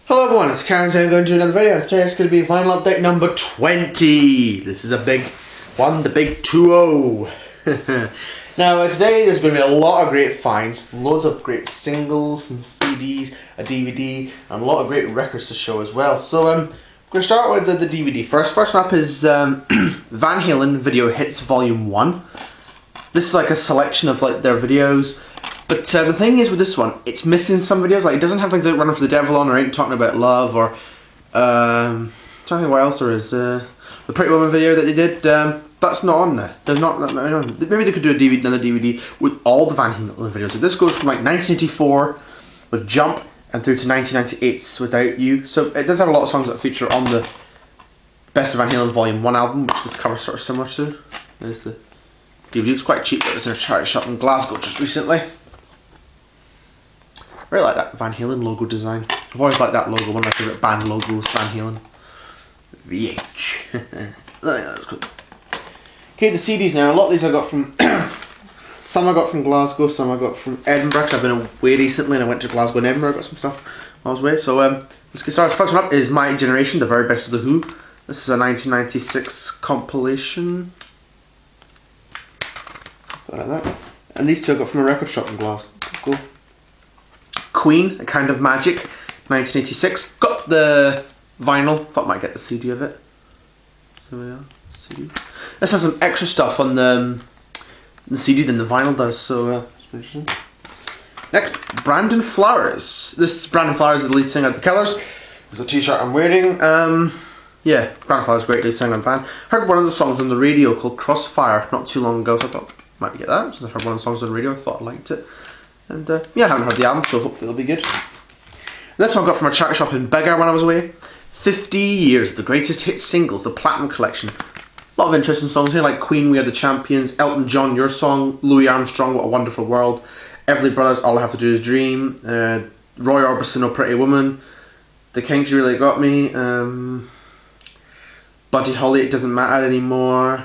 Hello everyone, it's Karen, so I'm going to do another video. Today it's going to be vinyl update number 20. This is a big one, the big 2-0. Now today there's going to be a lot of great finds, loads of great singles and CDs, a DVD, and a lot of great records to show as well. So I'm going to start with the DVD first. First up is Van Halen Video Hits Volume 1. This is like a selection of like their videos. But the thing is with this one, it's missing some videos. Like it doesn't have things like Running for the Devil on, or Ain't Talking About Love, or talking what else there is. The Pretty Woman video that they did. That's not on there. There's not. Maybe they could do another DVD with all the Van Halen videos. So this goes from like 1984 with Jump and through to 1998's Without You. So it does have a lot of songs that feature on the Best of Van Halen Volume 1 album, which this cover is sort of similar to. There's the DVD. It's quite cheap. It was in a charity shop in Glasgow just recently. I really like that Van Halen logo design. I've always liked that logo, one of my favourite band logos, Van Halen. VH. That's cool. Okay, the CDs now. A lot of these I got from... some I got from Glasgow, some I got from Edinburgh, because I've been away recently and I went to Glasgow and Edinburgh, I got some stuff while I was away. So let's get started. First one up is My Generation, The Very Best of The Who. This is a 1996 compilation. Something like that. And these two I got from a record shop in Glasgow. Cool. Queen, A Kind of Magic, 1986. Got the vinyl, thought I might get the CD of it. So yeah, CD. This has some extra stuff on the CD than the vinyl does, so it's interesting. Next, Brandon Flowers. This Brandon Flowers is the lead singer of The Killers. There's a t-shirt I'm wearing. Yeah, Brandon Flowers is a great lead singer of the band. Heard one of the songs on the radio called Crossfire not too long ago, so I thought might get that. Since I heard one of the songs on the radio, I thought I liked it. And yeah, I haven't heard the album, so hopefully it'll be good. And this one I got from a charity shop in Biggar when I was away. 50 years of the greatest hit singles, the Platinum Collection. A lot of interesting songs here, like Queen, We Are the Champions, Elton John, Your Song, Louis Armstrong, What a Wonderful World, Everly Brothers, All I Have to Do Is Dream, Roy Orbison, Oh Pretty Woman, The Kinks, You Really Got Me, Buddy Holly, It Doesn't Matter Anymore,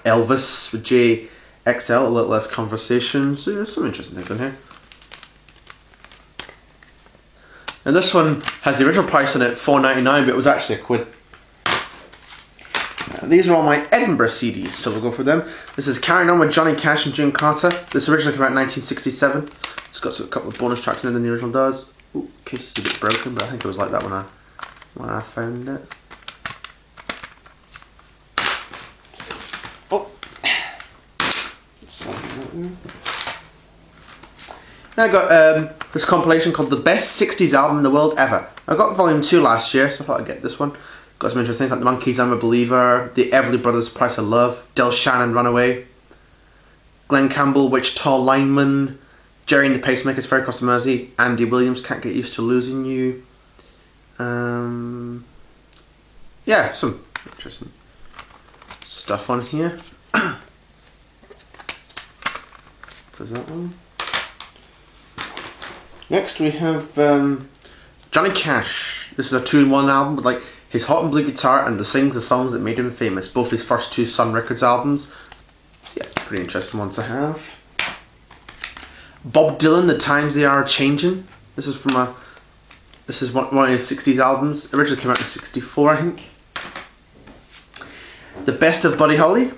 Elvis with JXL, A Little Less Conversation. So there's some interesting things in here. And this one has the original price on it, $4.99, but it was actually £1. These are all my Edinburgh CDs, so we'll go for them. This is Carrying On with Johnny Cash and June Carter. This originally came out in 1967. It's got a couple of bonus tracks in it than the original does. Ooh, case is a bit broken, but I think it was like that when I found it. Oh. Now I got this compilation called The Best 60s Album in the World Ever. I got volume 2 last year, so I thought I'd get this one. Got some interesting things like The Monkees, I'm a Believer, The Everly Brothers, Price of Love, Del Shannon, Runaway, Glenn Campbell, Wichita Lineman, Jerry and the Pacemakers, Ferry Across the Mersey, Andy Williams, Can't Get Used to Losing You. Yeah, some interesting stuff on here. There's that one. Next we have Johnny Cash. This is a 2-in-1 album with like his Hot and Blue guitar and the songs that made him famous. Both his first 2 Sun Records albums. Yeah, pretty interesting one to have. Bob Dylan, The Times They Are Changing. This is from one of his 60s albums. Originally came out in '64, I think. The Best of Buddy Holly.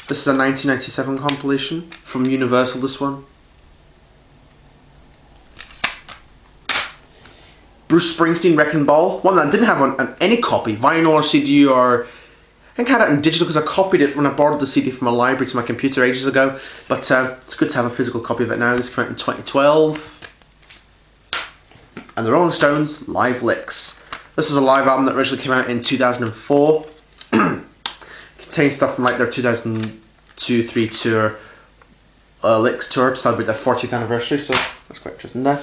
This is a 1997 compilation from Universal, this one. Bruce Springsteen, Wrecking Ball. One that I didn't have on any copy, vinyl or CD, or I think I had it in digital because I copied it when I borrowed the CD from a library to my computer ages ago. But it's good to have a physical copy of it now. This came out in 2012. And the Rolling Stones, Live Licks. This was a live album that originally came out in 2004. Contains stuff from like their 2002-3 tour, Licks tour to celebrate their 40th anniversary, so that's quite interesting there.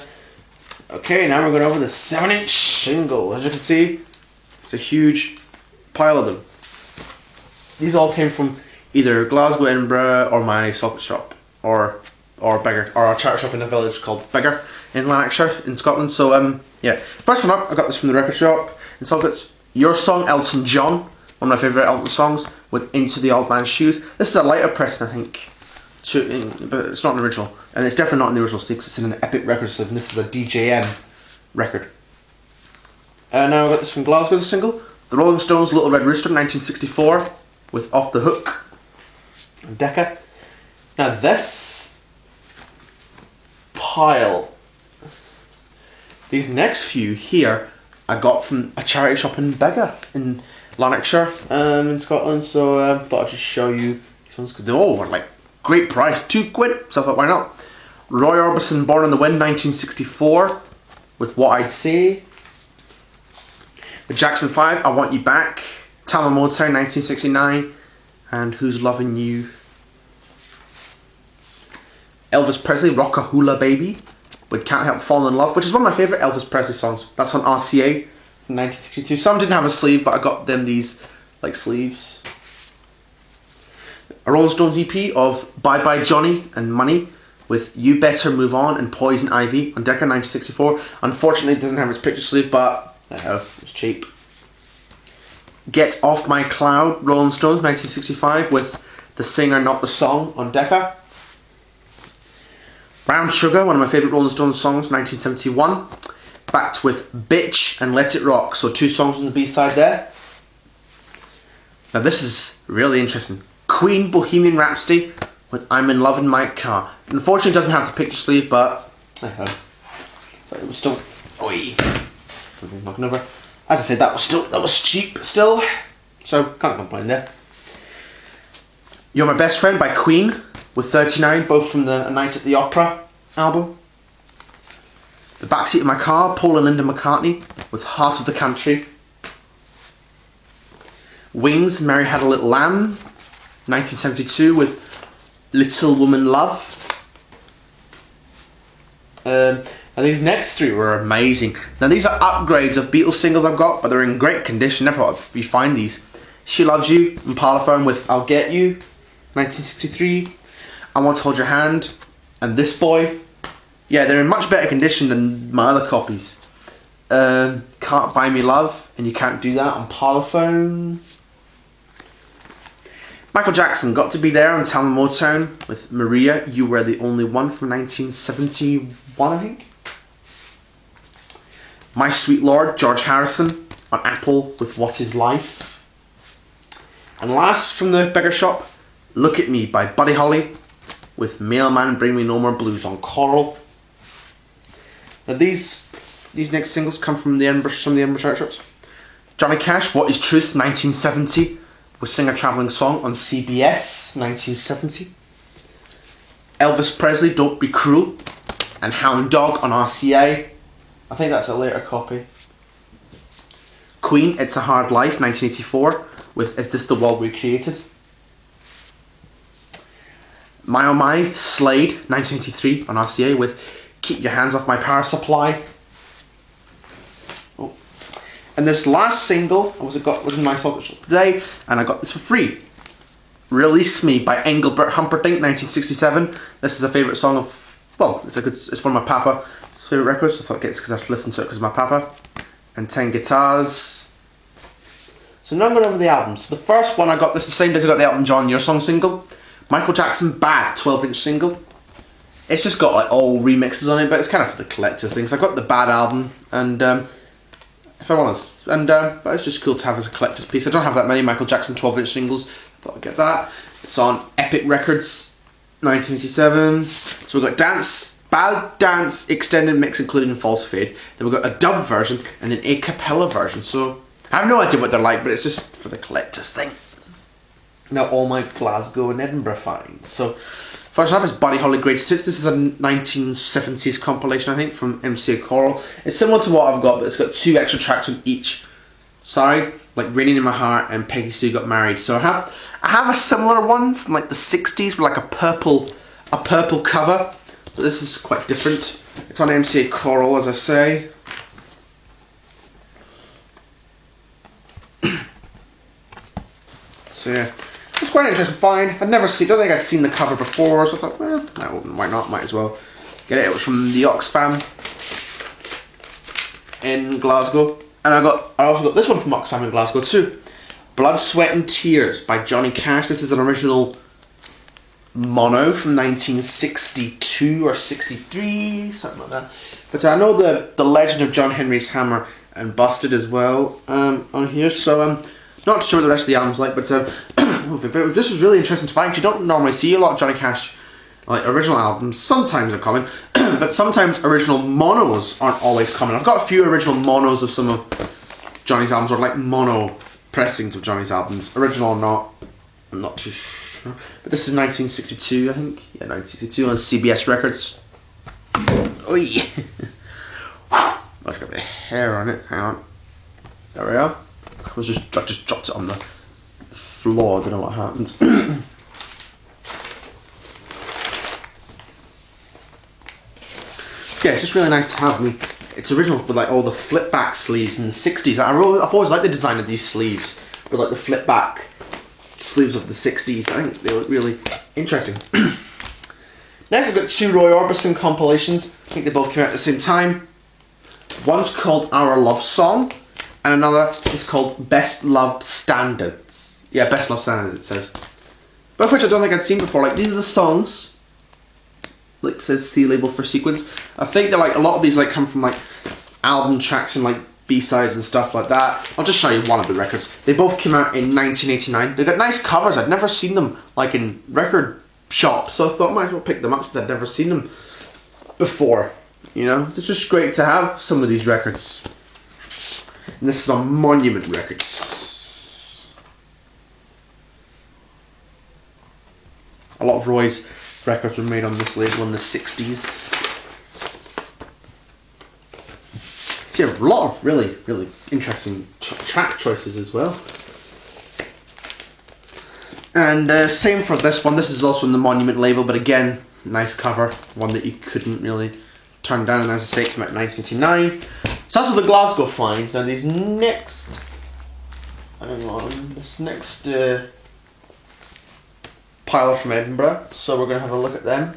Okay, now we're going over the 7-inch single. As you can see, it's a huge pile of them. These all came from either Glasgow, Edinburgh, or my socket shop, or Biggar, or a charity shop in a village called Biggar in Lanarkshire in Scotland. So yeah, first one up, I got this from the record shop in Salford. Your Song, Elton John, one of my favourite Elton songs, with Into the Old Man's Shoes. This is a lighter press, I think. but it's not an original, and it's definitely not in the original sleeve because it's in an Epic Records sleeve, and this is a DJM record. Now I got this from Glasgow, the single, The Rolling Stones' Little Red Rooster, 1964, with Off the Hook and Decca. Now this pile, these next few here, I got from a charity shop in Bega in Lanarkshire, in Scotland. So I thought I'd just show you these ones because they all were like great price, £2. So I thought, why not? Roy Orbison, Born on the Wind, 1964, with What I'd Say. The Jackson 5, I Want You Back. Tama Motown, 1969, and Who's Loving You. Elvis Presley, Rockahula Baby, with Can't Help Falling in Love, which is one of my favourite Elvis Presley songs. That's on RCA from 1962. Some didn't have a sleeve, but I got them these like sleeves. A Rolling Stones EP of Bye Bye Johnny and Money, with You Better Move On and Poison Ivy on Decca, 1964. Unfortunately, it doesn't have its picture sleeve, but it's cheap. Get Off My Cloud, Rolling Stones, 1965, with The Singer Not the Song on Decca. Brown Sugar, one of my favourite Rolling Stones songs, 1971. Backed with Bitch and Let It Rock, so 2 songs on the B-side there. Now this is really interesting. Queen, Bohemian Rhapsody, with I'm in Love in My Car. Unfortunately it doesn't have the picture sleeve, but it was still, something knocking over. As I said, that was cheap still, so can't complain there. You're My Best Friend by Queen, with 39, both from the A Night at the Opera album. The Backseat of My Car, Paul and Linda McCartney, with Heart of the Country. Wings, Mary Had a Little Lamb, 1972, with Little Woman Love. And these next 3 were amazing. Now these are upgrades of Beatles singles I've got, but they're in great condition. Never thought if you find these. She Loves You and Parlophone with I'll Get You, 1963. I Want to Hold Your Hand, and This Boy. Yeah, they're in much better condition than my other copies. Can't Buy Me Love, and You Can't Do That on Parlophone. Michael Jackson, Got to Be There on Tama Motown with Maria, You Were the Only One from 1971, I think. My Sweet Lord, George Harrison on Apple with What Is Life. And last from the Beggar Shop, Look at Me by Buddy Holly with Mailman Bring Me No More Blues on Coral. Now these next singles come from some of the Edinburgh chart shops. Johnny Cash, What Is Truth, 1970, with Sing a Travelling Song on CBS, 1970. Elvis Presley, Don't Be Cruel, and Hound Dog on RCA. I think that's a later copy. Queen, It's a Hard Life, 1984, with Is This the World We Created? My Oh My, Slade, 1983 on RCA, with Keep Your Hands Off My Power Supply. Oh. And this last single was in my socket shop today, and I got this for free. Release Me by Engelbert Humperdinck, 1967. This is a favourite song of, well, it's one of my papa's favourite records. I thought it's because I've listened to it because of my papa. And 10 guitars. So now I'm going over the albums. So the first one I got this the same day as I got the Elton John Your Song single. Michael Jackson Bad 12-inch single. It's just got like all remixes on it, but it's kind of for the collector's things. I got the Bad album, and if I'm honest, but it's just cool to have as a collector's piece. I don't have that many Michael Jackson 12-inch singles. I thought I'd get that. It's on Epic Records, 1987. So we've got Bad Dance extended mix including False Fade. Then we've got a dub version and an a cappella version. So I have no idea what they're like, but it's just for the collector's thing. Now all my Glasgow and Edinburgh finds. So first up is Buddy Holly Greatest Hits. This is a 1970s compilation, I think, from MCA Coral. It's similar to what I've got, but it's got 2 extra tracks on each side, like Raining in My Heart and Peggy Sue Got Married. So I have a similar one from like the 60s with like a purple cover, but this is quite different. It's on MCA Coral, as I say. So yeah, it's quite an interesting find. Don't think I'd seen the cover before, so I thought, well, no, why not? Might as well get it. It was from the Oxfam in Glasgow, and I also got this one from Oxfam in Glasgow too. Blood, Sweat and Tears by Johnny Cash. This is an original Mono from 1962 or 63, something like that. But I know the Legend of John Henry's Hammer and Busted as well on here, so I'm not sure what the rest of the album's like, but this was really interesting to find. You don't normally see a lot of Johnny Cash like original albums. Sometimes they're common, but sometimes original monos aren't always common. I've got a few original monos of some of Johnny's albums, or like mono pressings of Johnny's albums. Original or not, I'm not too sure. But this is 1962, I think. Yeah, 1962 on CBS Records. Oi! That's got a bit of hair on it. Hang on. There we are. I just dropped it on the floor. I don't know what happens. Yeah, it's just really nice to have me. It's original with like all the flip back sleeves in the 60s. I've always liked the design of these sleeves with like the flip back sleeves of the 60s. I think they look really interesting. Next I've got two Roy Orbison compilations. I think they both came out at the same time. One's called Our Love Song and another is called Best Loved Standards. Yeah, Best Loved Standards it says. Both of which I don't think I'd seen before. Like, these are the songs. Like, it says C label for sequence. I think they're like, a lot of these like come from like album tracks and like B-sides and stuff like that. I'll just show you one of the records. They both came out in 1989. They got nice covers. I'd never seen them like in record shops, so I thought I might as well pick them up since I'd never seen them before. You know, it's just great to have some of these records. And this is on Monument Records. A lot of Roy's records were made on this label in the 60s. So yeah, a lot of really, really interesting track choices as well. And same for this one. This is also in the Monument label, but again, nice cover. One that you couldn't really turn down. And as I say, it came out in 1989. So that's what the Glasgow finds. Now these next... Hang on. This next pile from Edinburgh. So we're going to have a look at them.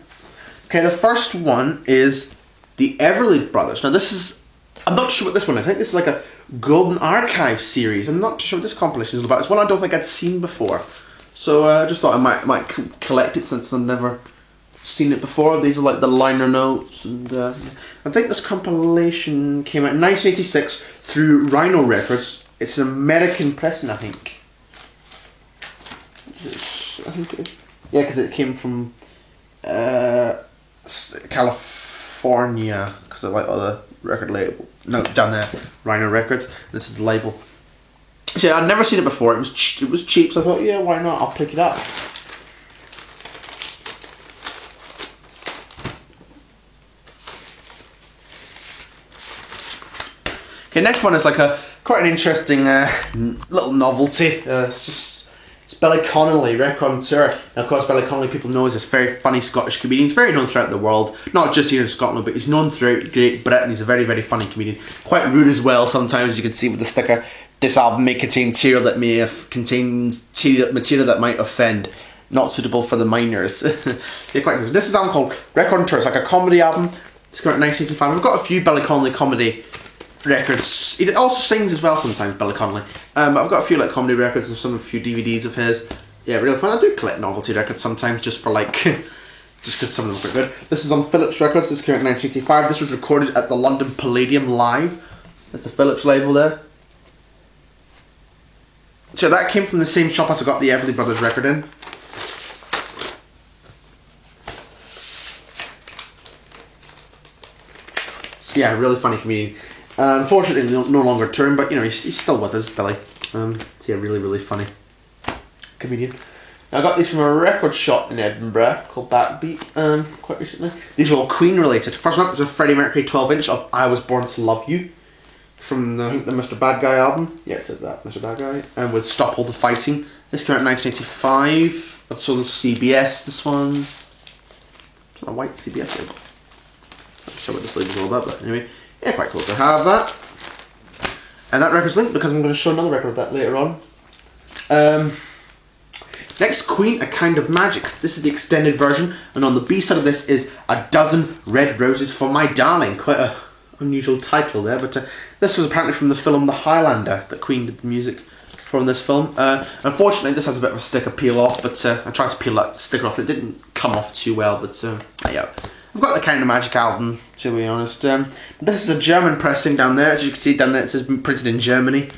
Okay, the first one is the Everly Brothers. Now this is... I'm not sure what this one is. I think this is like a Golden Archive series. I'm not sure what this compilation is about. It's one I don't think I'd seen before. So I just thought I might collect it since I've never seen it before. These are like the liner notes. And I think this compilation came out in 1986 through Rhino Records. It's an American pressing, I think. Yeah, because it came from California. Because I like other record label. No, down there, Rhino Records. This is the label. So yeah, I'd never seen it before. It was cheap, so I thought, yeah, why not? I'll pick it up. Okay, next one is like quite an interesting little novelty. It's Billy Connolly, Raconteur. Now, of course, Billy Connolly, people know, is this very funny Scottish comedian. He's very known throughout the world, not just here in Scotland, but he's known throughout Great Britain. He's a very, very funny comedian. Quite rude as well sometimes, you can see with the sticker. This album may contain material that contains material that might offend. Not suitable for the minors. Yeah, quite interesting. This is an album called Raconteur. It's like a comedy album. It's come out in 1985. I've got a few Billy Connolly comedy records. He also sings as well sometimes, Billy Connolly. But I've got a few like comedy records and a few DVDs of his. Yeah, really fun. I do collect novelty records sometimes just for like, just because some of them are good. This is on Philips Records. This came out in 1985. This was recorded at the London Palladium Live. That's the Philips label there. So that came from the same shop as I got the Everly Brothers record in. So yeah, really funny comedian. Unfortunately, no longer touring, but you know, he's still with us, Billy. So yeah, really, really funny comedian. Now, I got these from a record shop in Edinburgh called Backbeat quite recently. These are all Queen related. First one up is a Freddie Mercury 12-inch of I Was Born to Love You from the Mr. Bad Guy album. Yeah, it says that, Mr. Bad Guy. And with Stop All the Fighting. This came out in 1985. That's on CBS, this one. It's on a white CBS label. I'm not sure what this label's all about, but anyway. Yeah, quite cool to have that. And that record's linked because I'm going to show another record of that later on. Next, Queen, A Kind of Magic. This is the extended version, and on the B-side of this is A Dozen Red Roses for My Darling. Quite a unusual title there, but this was apparently from the film The Highlander that Queen did the music for. from this film. Unfortunately, this has a bit of a sticker peel off, but I tried to peel that sticker off. It didn't come off too well, but yeah. I've got the Kind of Magic album, to be honest. This is a German pressing down there. As you can see down there, it says printed in Germany.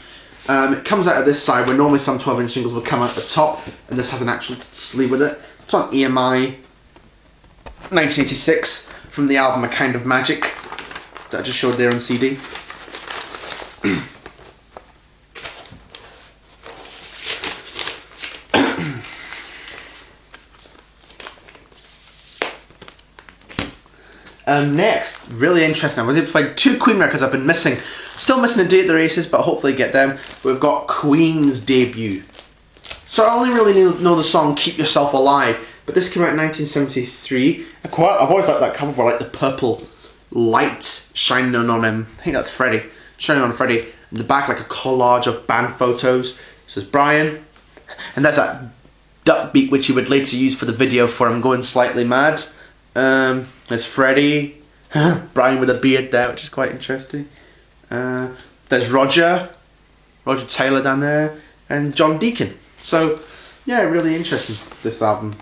It comes out of this side, where normally some 12-inch singles will come out the top, and this has an actual sleeve with it. It's on EMI 1986 from the album A Kind of Magic that I just showed there on CD. Next, really interesting, I was able to find 2 Queen records I've been missing. Still missing A Day at the Races, but hopefully get them. We've got Queen's debut. So I only really know the song Keep Yourself Alive, but this came out in 1973. I've always liked that cover where like the purple light shining on him. I think that's Freddie. Shining on Freddie. In the back like a collage of band photos. It says Brian. And there's that duck beat which he would later use for the video for him going slightly mad. There's Freddie, Brian with a beard there, which is quite interesting. There's Roger Taylor down there, and John Deacon. So, yeah, really interesting, this album.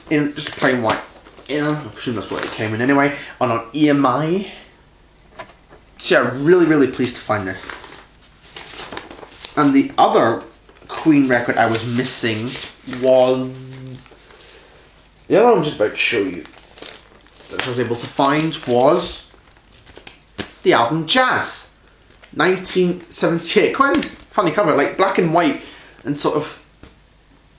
In just plain white. I assume that's what it came in anyway. On EMI. So yeah, really, really pleased to find this. And the other Queen record I was missing was... the other one I'm just about to show you that I was able to find was the album Jazz 1978. Quite a funny cover, like black and white and sort of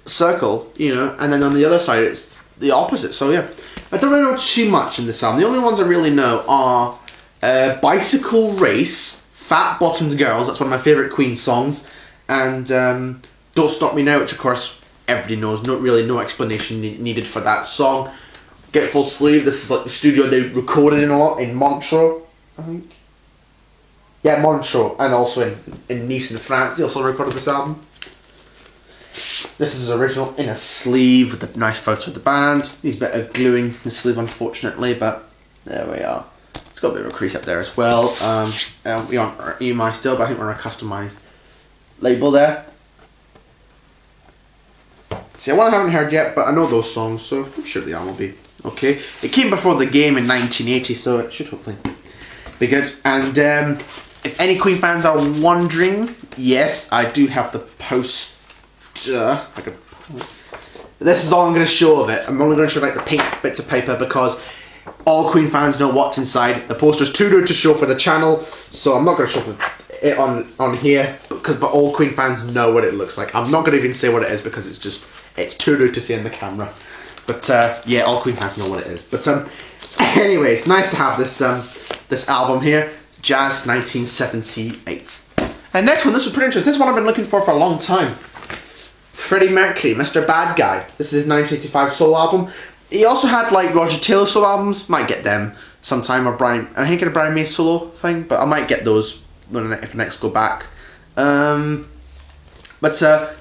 circle, you know, and then on the other side it's the opposite. So yeah, I don't really know too much in this album. The only ones I really know are Bicycle Race, Fat Bottomed Girls, that's one of my favourite Queen songs, and Don't Stop Me Now, which of course everybody knows. No explanation needed for that song. Get Full Sleeve, this is like the studio they recorded in a lot, in Montreux, I think. Yeah, Montreux, and also in Nice in France, they also recorded this album. This is original in a sleeve with a nice photo of the band. Needs a bit of gluing the sleeve unfortunately, but there we are. It's got a bit of a crease up there as well. We aren't our EMI still, but I think we're on a customised label there. See, one I haven't heard yet, but I know those songs, so I'm sure the album will be okay. It came before the game in 1980, so it should hopefully be good. And if any Queen fans are wondering, yes, I do have the poster. This is all I'm going to show of it. I'm only going to show like the pink bits of paper because all Queen fans know what's inside. The poster's too good to show for the channel, so I'm not going to show it on here, but all Queen fans know what it looks like. I'm not going to even say what it is because it's too good to see in the camera. But yeah, all Queen fans know what it is. But anyway, it's nice to have this album here, Jazz 1978. And next one, this was pretty interesting. This one I've been looking for a long time. Freddie Mercury, Mr. Bad Guy. This is his 1985 solo album. He also had like Roger Taylor solo albums. Might get them sometime, or Brian. I think a Brian May solo thing, but I might get those if I next go back. But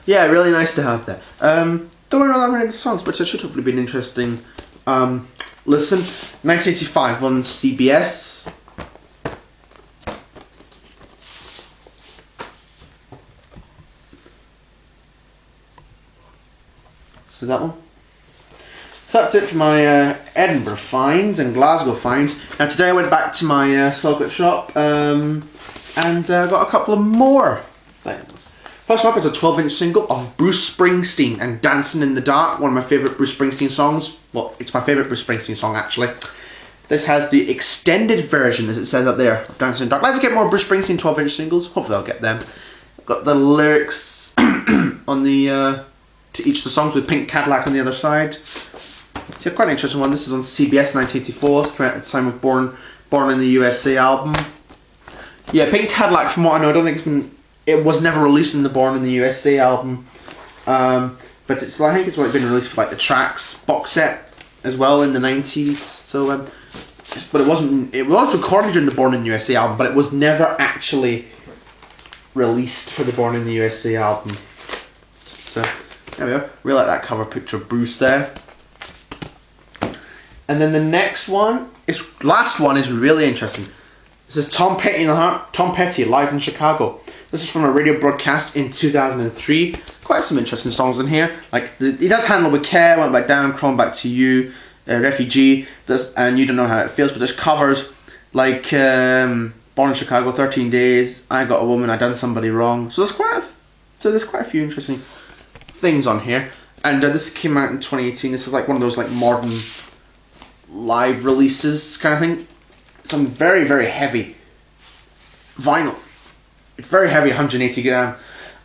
yeah, really nice to have that. Don't really know that many of the songs, but it should hopefully be an interesting listen. 1985 on CBS. So that one. So that's it for my Edinburgh finds and Glasgow finds. Now today I went back to my Salcott shop and got a couple of more things. First one up is a 12-inch single of Bruce Springsteen and Dancing in the Dark, one of my favourite Bruce Springsteen songs. Well, it's my favourite Bruce Springsteen song actually. This has the extended version, as it says up there, of Dancing in the Dark. I'd like to get more Bruce Springsteen 12-inch singles. Hopefully I'll get them. I've got the lyrics on the to each of the songs with Pink Cadillac on the other side. So quite an interesting one. This is on CBS 1984. It's came out at the time of Born in the USA album. Yeah, Pink Cadillac, from what I know, I don't think it was never released in the Born in the USA album. But it's, I think it's like been released for like the Tracks box set as well in the 90s. So, but it was recorded during the Born in the USA album, but it was never actually released for the Born in the USA album. So there we go. Really like that cover picture of Bruce there. And then the next one, last one is really interesting. This is Tom Petty live in Chicago. This is from a radio broadcast in 2003. Quite some interesting songs in here. Like he does Handle with Care, Went Back Down, Crawling Back to You, Refugee, and You Don't Know How It Feels. But there's covers like Born in Chicago, 13 Days, I Got a Woman, I Done Somebody Wrong. So there's quite a few interesting things on here. And this came out in 2018. This is like one of those like modern live releases kind of thing. Some very, very heavy vinyl. It's very heavy, 180 gram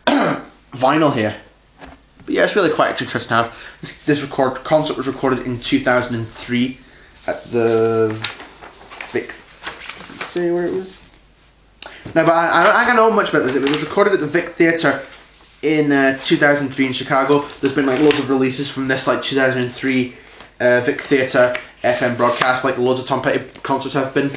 vinyl here. But yeah, it's really quite interesting to have. This concert was recorded in 2003 at the Vic. Does it say where it was? No, but I don't know much about this. It was recorded at the Vic Theatre in 2003 in Chicago. There's been like loads of releases from this like 2003 Vic Theatre FM broadcast, like loads of Tom Petty concerts have been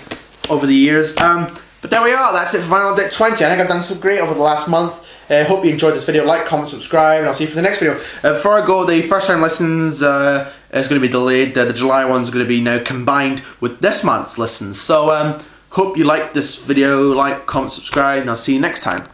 over the years. But there we are, that's it for Vinyl Deck 20. I think I've done some great over the last month. Hope you enjoyed this video. Like, comment, subscribe, and I'll see you for the next video. Before I go, the first time listens is going to be delayed. The July one's going to be now combined with this month's listens. So hope you liked this video. Like, comment, subscribe, and I'll see you next time.